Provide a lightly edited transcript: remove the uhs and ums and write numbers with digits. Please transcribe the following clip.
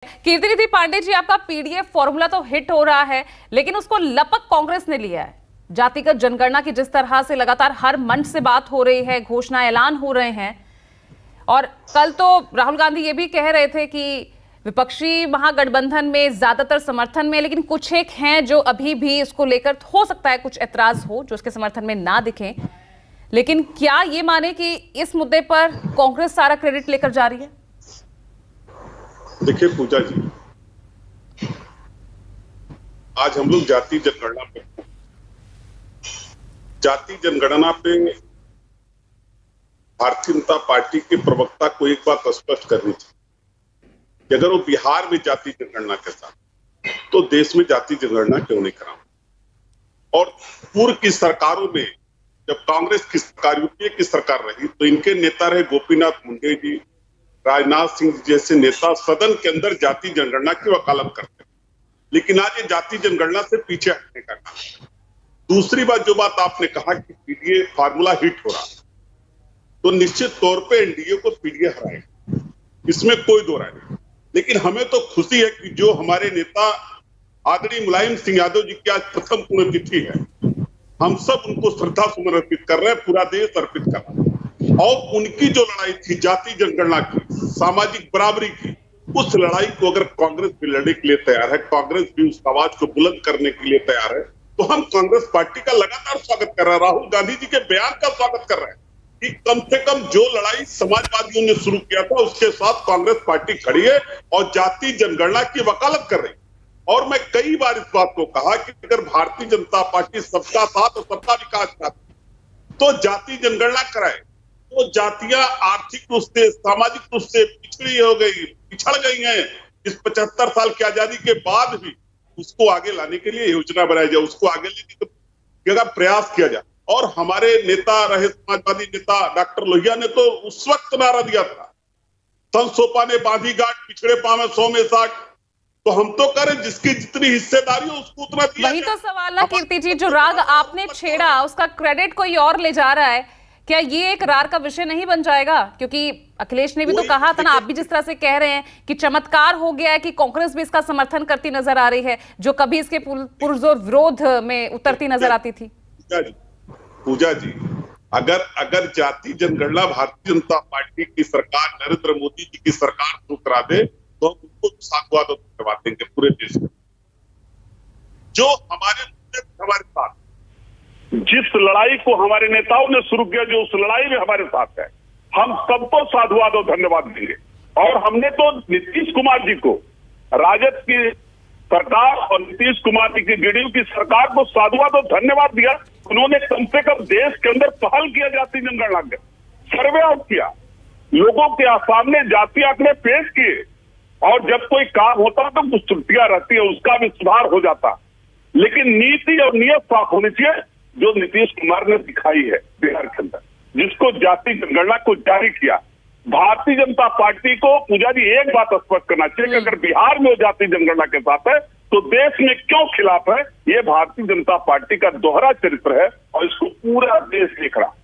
कीर्तिनिधि पांडे जी, आपका PDF formula तो hit हो रहा है, लेकिन उसको लपक कांग्रेस ने लिया है। जातिगत जनगणना की जिस तरह से लगातार हर मंच से बात हो रही है, घोषणा ऐलान हो रहे हैं, और कल तो राहुल गांधी ये भी कह रहे थे कि विपक्षी महागठबंधन में ज्यादातर समर्थन में, लेकिन कुछ एक हैं जो अभी भी इसको लेकर हो सकता है कुछ ऐतराज हो, जो इसके समर्थन में ना दिखें। लेकिन क्या ये माने कि इस मुद्दे पर कांग्रेस सारा क्रेडिट लेकर जा रही है? देखिए पूजा जी, आज हम लोग जाति जनगणना पे भारतीय जनता पार्टी के प्रवक्ता को एक बात स्पष्ट करनी चाहिए कि अगर वो बिहार में जाति जनगणना के साथ, तो देश में जाति जनगणना क्यों नहीं करा। और पूर्व की सरकारों में जब कांग्रेस की सरकार, यूपीए की सरकार रही, तो इनके नेता रहे गोपीनाथ मुंडे जी, राजनाथ सिंह जैसे नेता सदन के अंदर जाति जनगणना की वकालत करते हैं। लेकिन आज ये जाति जनगणना से पीछे हटने का काम। दूसरी बात, जो बात आपने कहा कि पीडीए फार्मूला हिट हो रहा, तो निश्चित तौर पे एनडीए को पीडीए हराएगा, इसमें कोई दो राय नहीं। लेकिन हमें तो खुशी है कि जो हमारे नेता आदरणीय मुलायम सिंह यादव जी की आज प्रथम पुण्यतिथि है, हम सब उनको श्रद्धा सुमन अर्पित कर रहे हैं, पूरा देश अर्पित कर रहा है। और उनकी जो लड़ाई थी जाति जनगणना की, सामाजिक बराबरी की, उस लड़ाई को अगर कांग्रेस भी लड़ने के लिए तैयार है, कांग्रेस भी उस आवाज को बुलंद करने के लिए तैयार है, तो हम कांग्रेस पार्टी का लगातार स्वागत कर रहे हैं। राहुल गांधी जी के बयान का स्वागत कर रहे हैं कि कम से कम जो लड़ाई समाजवादियों ने शुरू किया था, उसके साथ कांग्रेस पार्टी खड़ी है और जाति जनगणना की वकालत कर रही है। और मैं कई बार इस बात को कहा कि अगर भारतीय जनता पार्टी सबका साथ और सबका विकास चाहती, तो जाति जनगणना कराए। तो जातियां आर्थिक रूप से, सामाजिक रूप से पिछड़ गई हैं। इस 75 साल की आजादी के बाद भी उसको आगे लाने के लिए योजना बनाई जाए, उसको आगे लेने का प्रयास किया जाए। और हमारे नेता रहे समाजवादी नेता डॉक्टर लोहिया ने तो उस वक्त नारा दिया था, संत सोपा ने बांधी गांठ, पिछड़े पांव 100 में 60। तो हम तो करें, जिसकी जितनी हिस्सेदारी हो उसको उतना दिया। वही तो सवाल ना कीर्ति जी, जो राग आपने छेड़ा उसका क्रेडिट कोई और ले जा रहा है। क्या ये एक रार का विषय नहीं बन जाएगा? क्योंकि अखिलेश ने भी तो कहा था ना, आप भी जिस तरह से कह रहे हैं कि चमत्कार हो गया है कि कांग्रेस भी इसका समर्थन करती नजर आ रही है, जो कभी इसके पुरजोर विरोध में उतरती नजर आती थी। पूजा जी, अगर जाति जनगणना भारतीय जनता पार्टी की सरकार, नरेंद्र मोदी जी की सरकार शुरू करा दे, तो हम उनको साधुवाद करवा देंगे पूरे देश में। जो हमारे साथ, जिस लड़ाई को हमारे नेताओं ने शुरू किया, जो उस लड़ाई में हमारे साथ है, हम सबको साधुवाद और धन्यवाद देंगे। और हमने तो नीतीश कुमार जी को, राजद की सरकार और नीतीश कुमार जी की जेडीयू की सरकार को साधुवाद और धन्यवाद दिया। उन्होंने कम से कम देश के अंदर पहल किया, जाति जनगणना के सर्वे आउट किया, लोगों के सामने जाति आंकड़े पेश किए, और जब कोई काम होता तो कुछ त्रुटियां रहती है, उसका भी सुधार हो जाता। लेकिन नीति और नियत साफ होनी चाहिए, जो नीतीश कुमार ने दिखाई है बिहार के अंदर, जिसको जाति जनगणना को जारी किया। भारतीय जनता पार्टी को पूजा जी एक बात स्पष्ट करना चाहिए कि अगर बिहार में वो जाति जनगणना के साथ है, तो देश में क्यों खिलाफ है? ये भारतीय जनता पार्टी का दोहरा चरित्र है और इसको पूरा देश देख रहा।